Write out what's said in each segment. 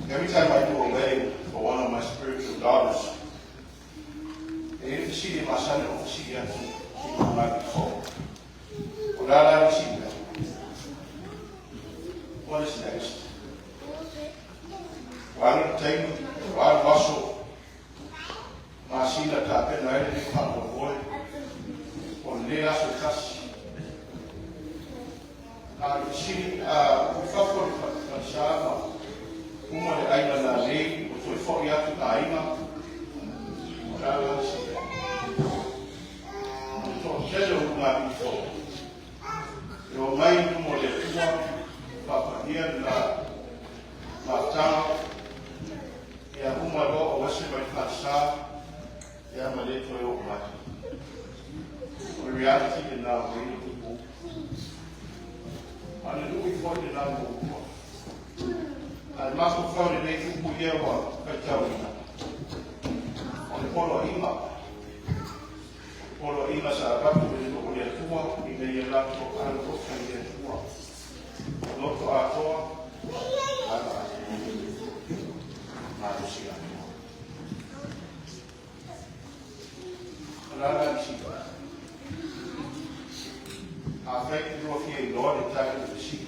Every time I do a wedding for one of my spiritual daughters, she my son over she got to before. What is next? One thing, one muscle, Masina Tapen, I didn't come to boy, on Lea Sukas. She, we fought for Shama, whom I na lei, foi for Yatu Aima, Hello, my before. Your mind more than one, Papa here, Matang, ya Umaro, or Washington Kasa, ya Malay for your money. Reality in now, and do we find it now? Al maso fora nei fu puiewa kachawina. On polo ima. Polo ima sa rapu ni no le tua ni le lato al ko ni tua. Loto atoa ala. Marusia. Ala si. A fake no fi no de tag de si.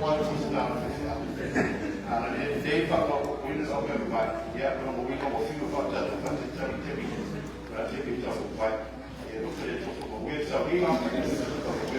One piece down. Dave Vaki, we know everybody. Yeah, we know a few about that. But I think it's a white. Yeah, look at it. We're so we are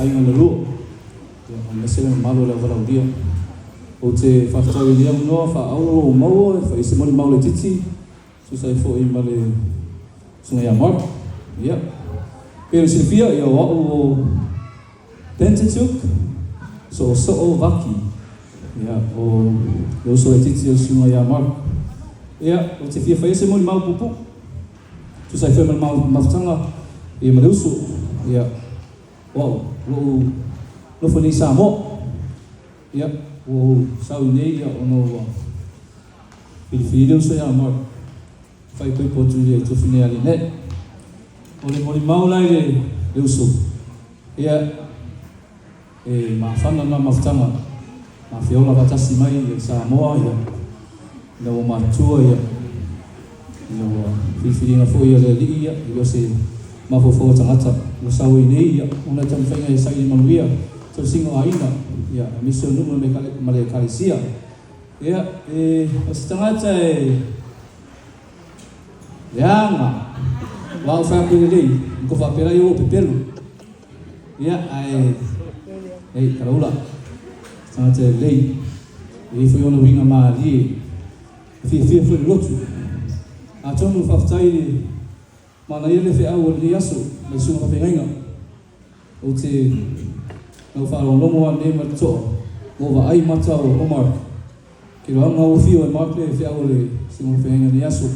ainga le lo. Na sele malo le wala dia. O te whaftawi lia mnoa wha auro o maua, wha ise mori maule titi. Susai fo I male sunga ia Mark. Ia. Pero Silvia ia wa'u o Pentateuch. So Vaki. Ia, o Loso e titi o sunga ia Mark. Ia, o te fia wha ise mori mau pupu. Susai fo I mau mawtanga. Ia mareusu. Ia. Wa'u. Nofo nei Samoa. Ia. O sau nei ia ono Filifili so ia Mark. Fai koe potu ia tofu nei Linette. O le mori maulai le uso. Ia ma whana na mawtanga. Ma whiola watasi mai ia Samoa ia. Ia o matua ia. Ia o Filifili na fo ia le li ia. Ia se mawhofo tangata. O sau nei ia. Ona tamu whainga ia sai manuia. So singo aina. Ia, miso numu me kalesia. Ia, o se tangata leanga. Wao whakere lei, ko whapera I o pepelu. Ia, karaula. Tangata lei. Fui ona winga maa lie. Fia fui lotu. A tonu whaftai mana ele whi au o li aso, me sunga whapengainga. O te nau wharongomo a ne maritoa, o wa ai mata o Omar. Ki roanga o whio e Mark le whi au le sunga whapengainga ni aso.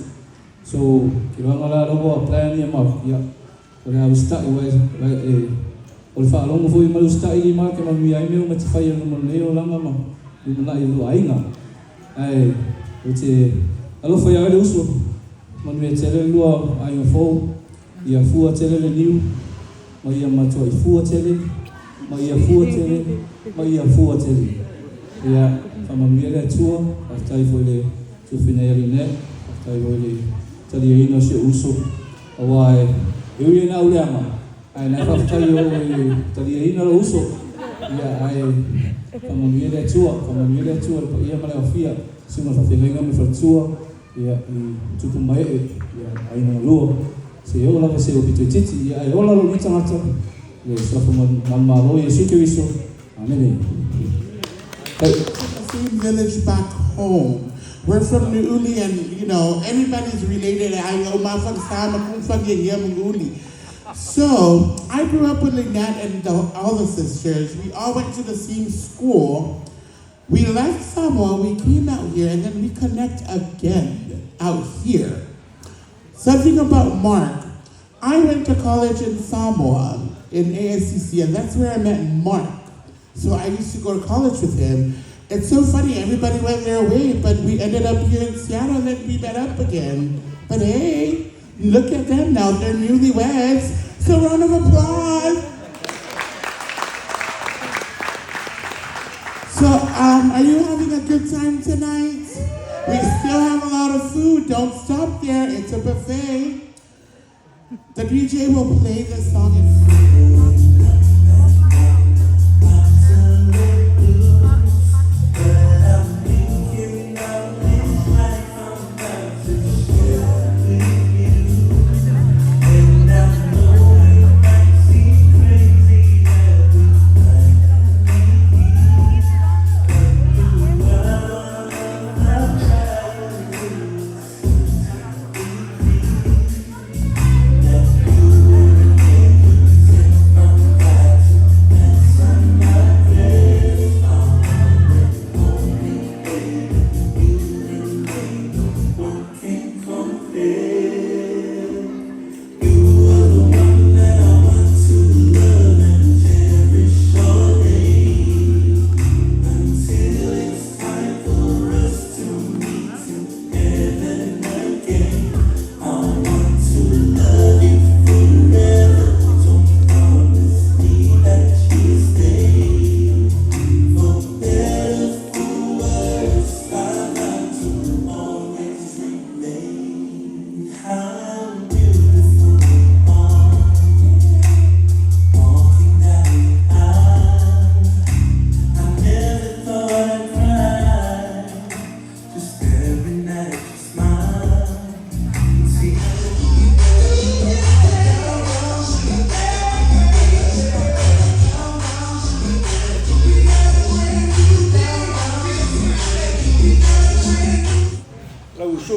So, ki roanga la robo a plan ni a Mark, ia. O le au stai o le wharongo fui malu stai ni Mark e mami ai meo mati whai anu manu leo langa ma. I mana I lua ainga. Ai, o te alofa ia ele uso. Manu e tele lua ainga fōu. Ia fua tele le niu. Ma ia matua I fua tele. Ma ia fua tele. Ma ia fua tele. Ia, whamamia le atua. Aftai fo le tufina e Linette. Aftai fo le tali e ino se uso. Awa e na uleama. Ai na whaftai o tali e ino le uso. Ia, ai whamamia le atua. Whamamia le atua. Ia male o fia. Sima whawhenga me whatua. Ia, I tupu mai ia, ai na lua. Se o lava se o pito titi, ia, ai o lalo ni tangata. Le safu mamaro ia suke wiso. Amen. Same village back home. We're from Nuuli and, you know, everybody's related. So, I grew up with Linette and all the sisters. We all went to the same school. We left Samoa, we came out here, and then we connect again out here. Something about Mark. I went to college in Samoa, in ASCC, and that's where I met Mark. So I used to go to college with him. It's so funny, everybody went their way, but we ended up here in Seattle, and then we met up again. But hey, look at them now, they're newlyweds. So round of applause. So, are you having a good time tonight? We still have a lot of food. Don't stop there. It's a buffet. The DJ will play the song in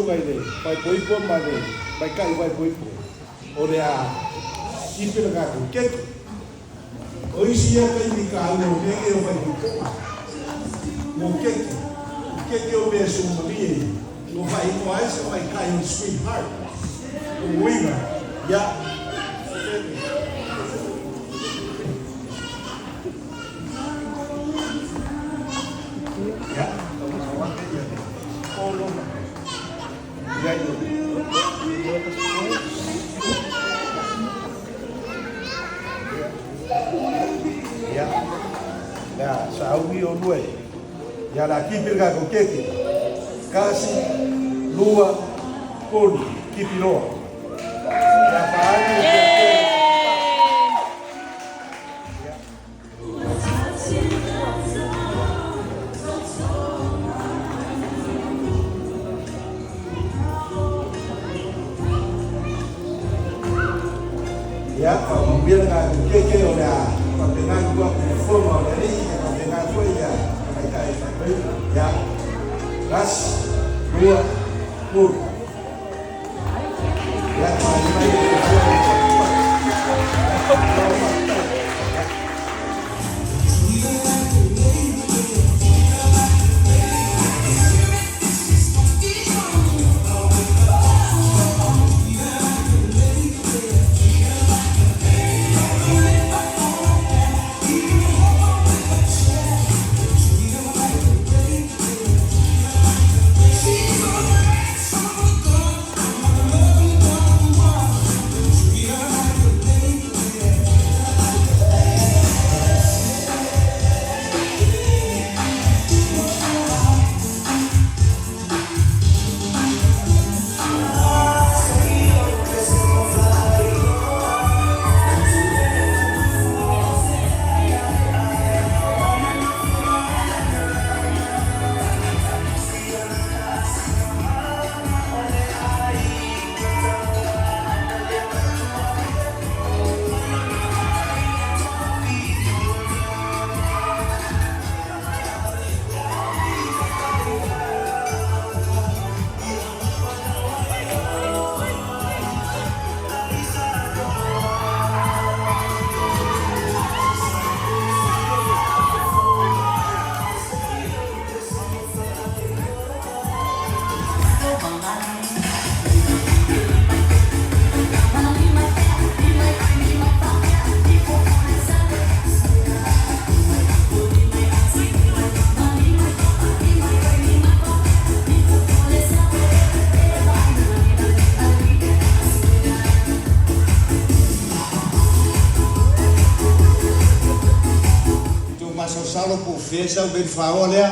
ngai le pai poipo ma le pai kai vai poipo o le a kipira ka ko ke o isi ya kai ni ka no le e o vai poipo mo ke o be su mo li no vai ko ai se vai kai un sweetheart o winga ya Sawi o lue ya la kipira ko keke kasi lua poni kipiroa ya paani ya kalau biar nggak keke udah dengan gua formal dari dengan gua ya ya gas dua puluh ya salo po fesa ben fawo ya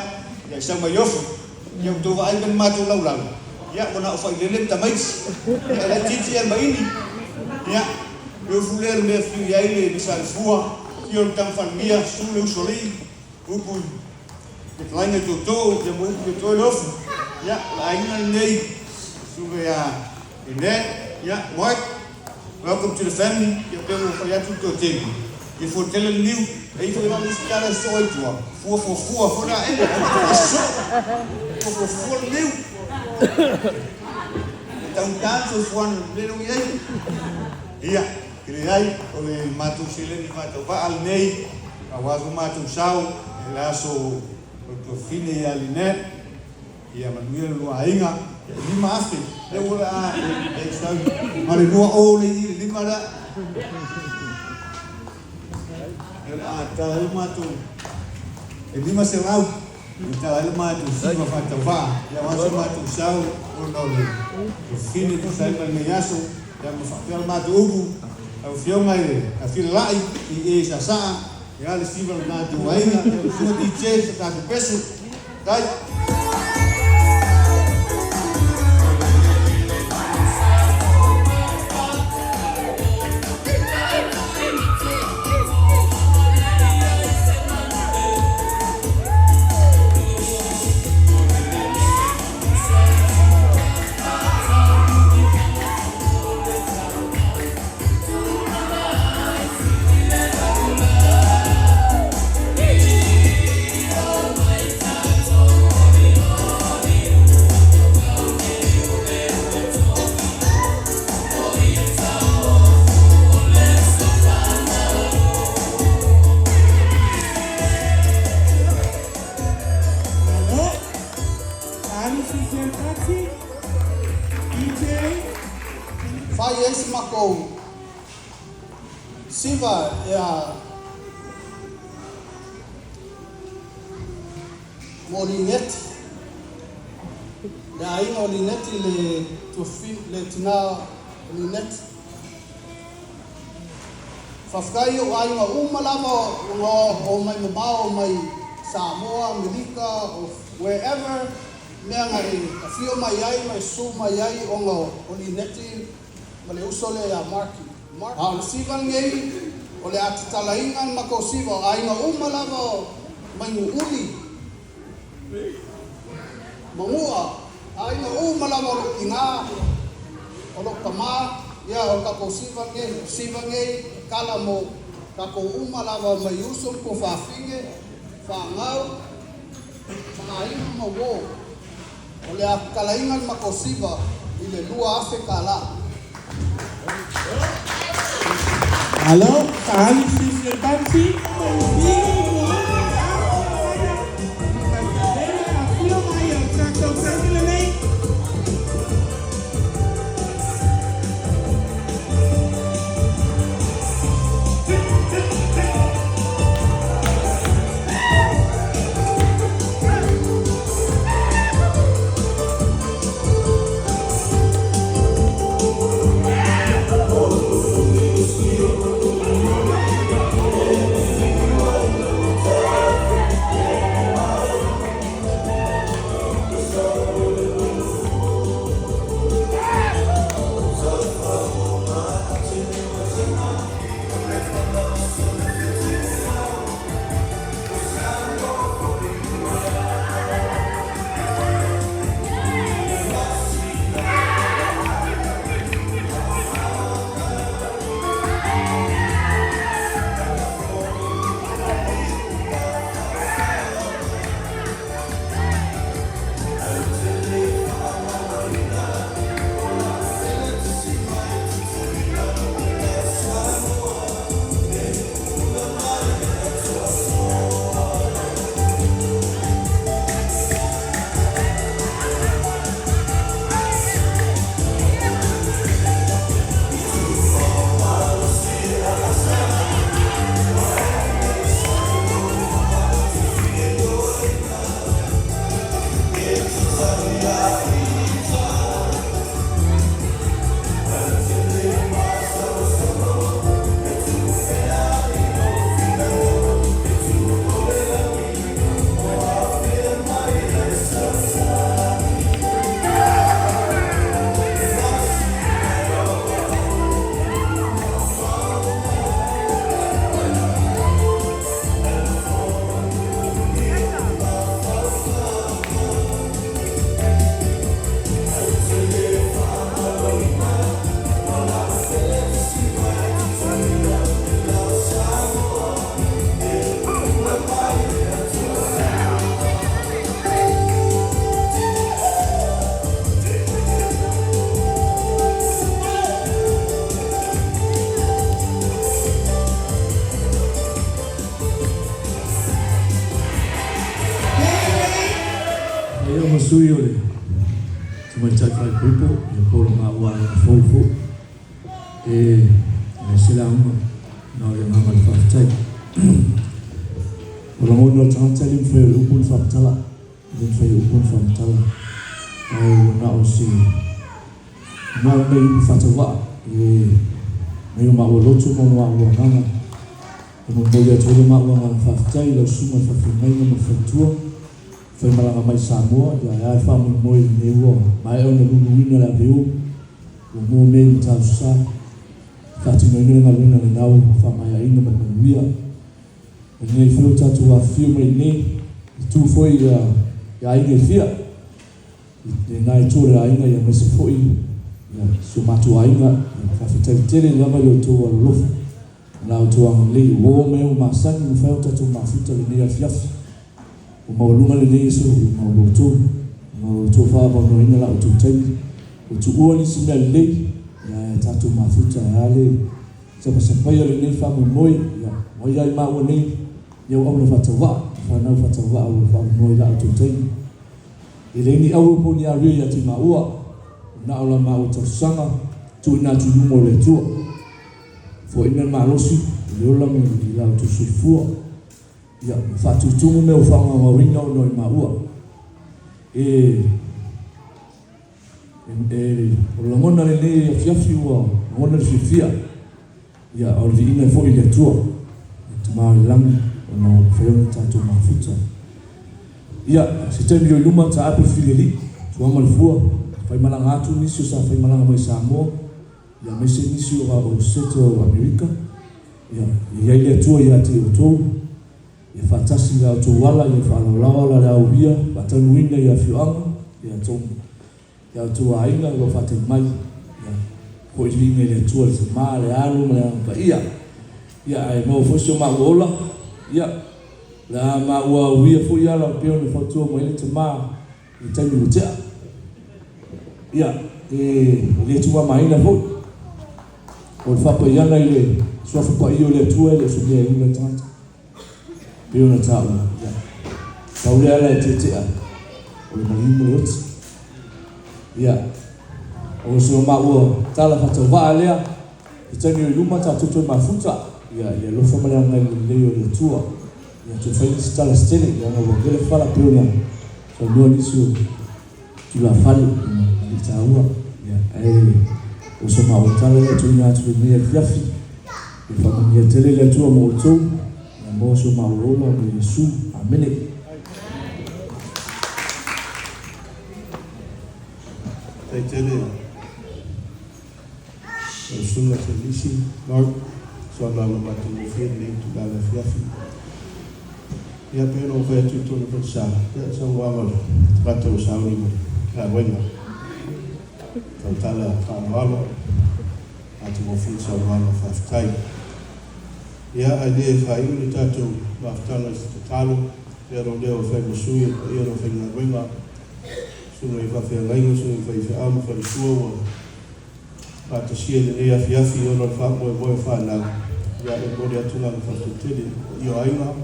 ya sa mayof yung tuwa ay ben matulaw lang ya muna ufay lilim tamais ya la titi ya maini ya yo fuler me fu ya ile misal fua yo tam famia sulu soli upu lain to ya mo to lof ya lain nei sulu ya Linette ya Mark, welcome to the family ya pelo ya tudo tempo e for telling you aí foi uma música da sorte, ó. For na ele. For new. Então tanto foi no aí. Ia, ele aí, o matu sileni matu va al nei, awazu matu sau, laso o fine ya Linette. Ia manuel lo ainga, lima afi. Eu ora, está mas no ole lima da. Tahal matu, ini masih lau. Tahal matu, semua fatwa. Yang masih matu sau, orang Fini tu saya menyasu, yang mufakir matu ubu. Fiong mai, afil lai, i sasa. Ya lesival matu waina, semua DJ satu peso. Dai. isi mako siva ya mo Linette ya ino Linette le tina Linette fafkai o ai umalava o mai mabao mai Samoa, Amerika, or wherever mea ngari ka fio mai ai mai su mai ai o Linette male usole ya marki le siva ngei o le atitalaingan mako siva ai umalava mai uli mangua ai umalava lo kinga o lo kama ya o ka ko siva ngei kala mo ka ko umalava mai usul ko fafinge fangau ai mo wo o le akalaingan mako siva ile lua afe kala. Hello, Kali Sister Betsy. Sui ole mai tai fai pupo e polo ma wa fofo e sila uma na le mama fa tai ora mo no chance lim fe upun fa tala lim fe upun fa tala ai na o si ma me fa tawa e me ma o lotu mo wa wa ngana mo mo ya tole ma wa fa tai lo suma fa fi mai mo fa tua foi malanga mai Samoa ya ai fa mo ne wo mai ona lu wina la veu o mo me ta sa ka ti no ne na luna na o fa mai ai no ma wia ne flo ta tu a fio mai ne tu foi ya ai ne fia e nai tu ra ai ya me se foi ya su ma tu ai na fa fita tele la ma lo tu a lo na tu ang le wo me o ma san fa ta tu ma fita ne ya fia o maulunga le leso o tu fa ba no ina la tu tai o tu o ni sina le ya tatu mafuta ale sa pa sa le ne fa mo ya mo ya ma o ne ya o fa tawa o fa mo ya tu tai ile ni au po ni ari ya ti ma o na ola ma o tu sanga tu ina tu mo le tu fo ina malosi le ola mo di la tu suifua ya fa tu tu me o fa ma winga no ma ua o la mona le fiafi ua mona le fia ya o di ina fo ile tu tu ma lam no feo ta tu ma futa ya se te mi luma ta ape fili tu ma le fua fai malanga atu nisi sa fai malanga mai Samoa ya mese nisi o seto Amerika ya ile tu ya te o ya fatasi la tu wala ya fa la ubia patanuina ya fianga ya tu ainga lo fate mai ya ko ile le tu le ma le alu ma pa ya ai mo fo ma gola ya la ma wa wi fo ya la pe on fo tu mo ile ma le tanu ja ya le tu ma ina fo o fa pa ya na ile so fa pa io le tu le so le ile tanta pe on ta ya pa ule ala te o le mo yot ya o so ma o tala fa to va lea tani luma ta to ma futa ya lo fa ma na le le tu ya tu fa ni stala stele ya no le fa la pe on so no ni su tu la fa ni ta ua ya o so ma o tala tu na tu ni fiafi e fa ma ni tele le tu mo to na mo so ma o lo ni su amene tele sulla felici Lord sono la mattina fede tu dalla fiafi ya pero ve tu lo pensare ya sono uomo fatto usare la buona tantala fanalo atu mo fin sa uomo faftai ya ade fa yuni tatu baftano talo ya rodeo fe musui ya ro fe na buona sono i fafi ngai sono i fai am fa suo pa te sia le ia fiafi o no fa mo fa na ya e bodi atuna fa tutili io aina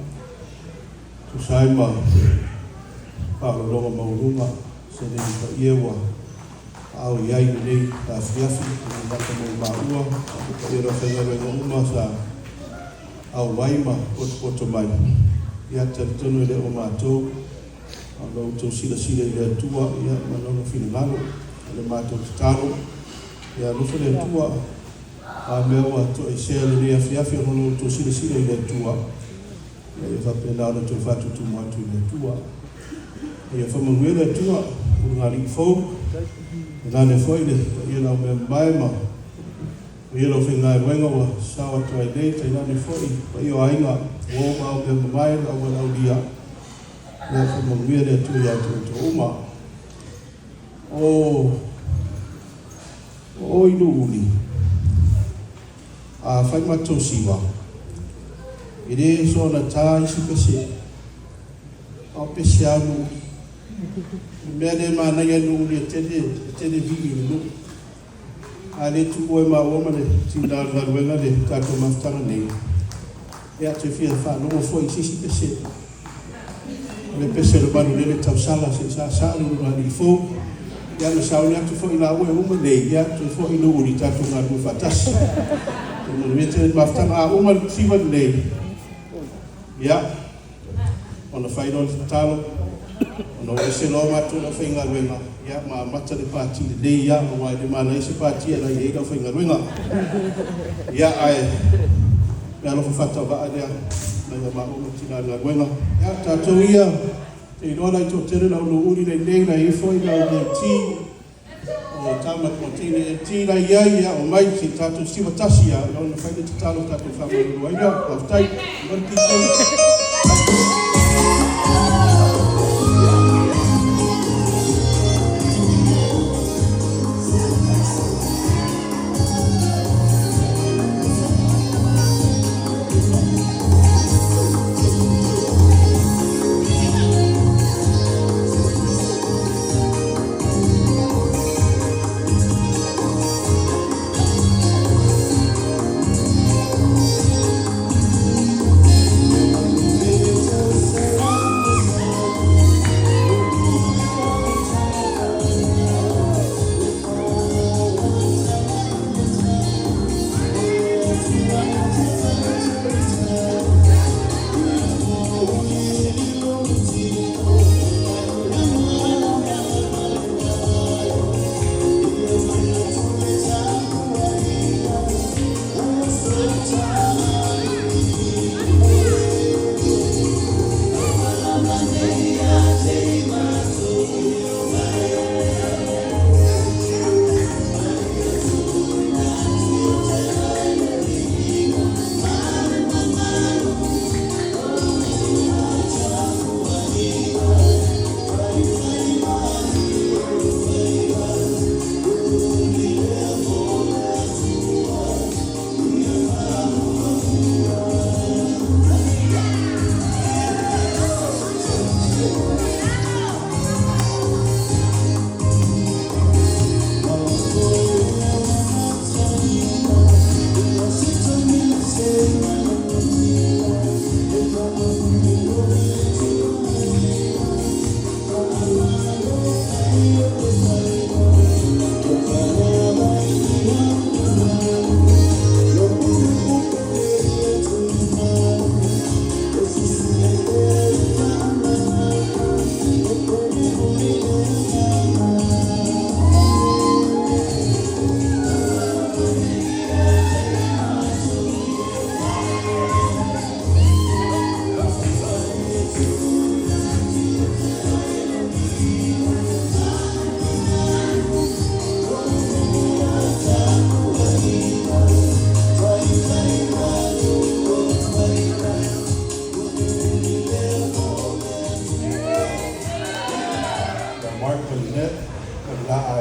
tu sai ma pa lo ma uruma se de fa iewa au iai nei ta fiafi ma ta mo ba ua e ro fa na uma sa au waima o to mai ya te tonu le o matou alo to sila ile tua ya manono finalo le mato talo ya lo fele tua a mewa to e shele le fiafi no to sila ile tua ya fa pena no to fatu tu mo tu ile tua ya fa mo ile tua una ri fo na le foi le ya no me baima ya lo finga wenga wa sawa to ai dei tai na le foi pa io ainga wo ma o me mai o wa dia ya fa mo le tu ya to uma o iluni a fai ma to siwa ide so na tai si pese o pesiano mede ma na ya nu le tede vi no ale tu o ma o ma le ti da ga wenga de ta ko ma sta ne ya te fi fa no foi si pese le pese le banu le tau sala se sa no na di fo ya le sa ya tu fo ina o mo le ya tu fo ina o di ta tu na du fatas no me te ma sta a o ma si va le ya ona fai don talo ona se lo ma tu na fai ngal wenga ya ma mata de parti de ya ma wa de ma na se parti la ye ga fai ngal wenga ya ai ya lo fa ta ba ya na ma o ti na ngal wenga ya ta to ia te no na to tere na no uri de na i foi na de ti o tama ko ti na ya o mai ti ta to si batasi ya no fai de talo ta to fa mo ya o tai mo ti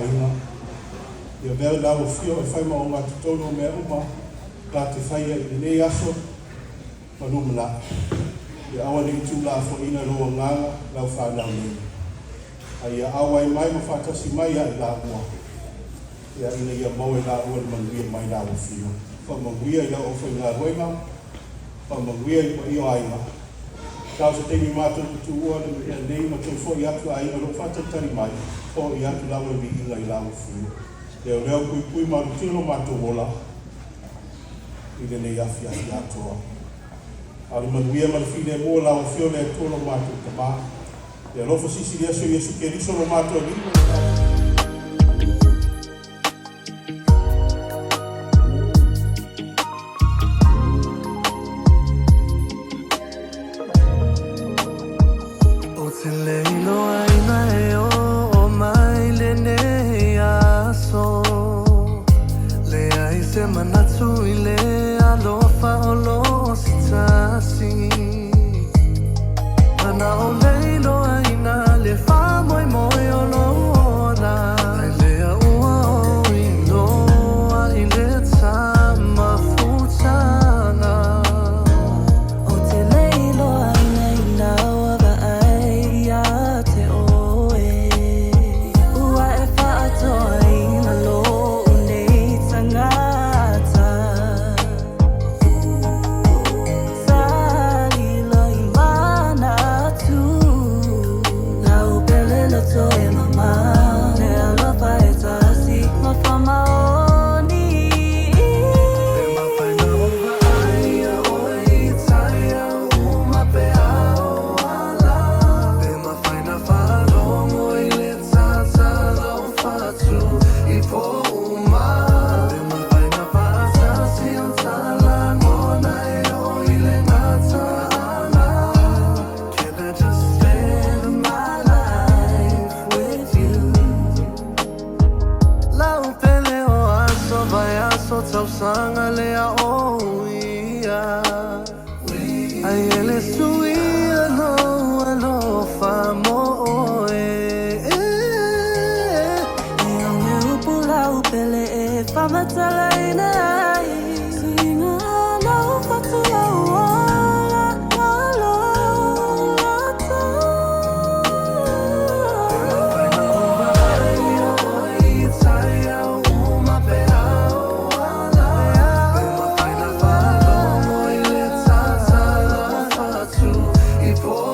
ainga. Ia mea lau fio e whai mao ngā tutono mea uma, ka te whaia i nei aso, manumana. Ia awa ni tu la fo ina roa nganga, lau whanau nei. Ia awa i mai ma whātasi mai a i la ua. Ia ina ia mau e la ua ni manguia mai lau fio. Whamanguia i lau o whai ngā roenga, whamanguia i wa io ainga. Kau se tengi mātou tu ua nei ma tau fo i atu a inga lo whatatari mai, fo i atu lau e vi inga i lau fio. Leo leo kui maru tino mātou wola, i le nei afi atoa. Ali manuia malfine mo lau fio le tolo mātou tamā. Leo lofo sisi lea so Yesu ke riso lo mātou ni. Before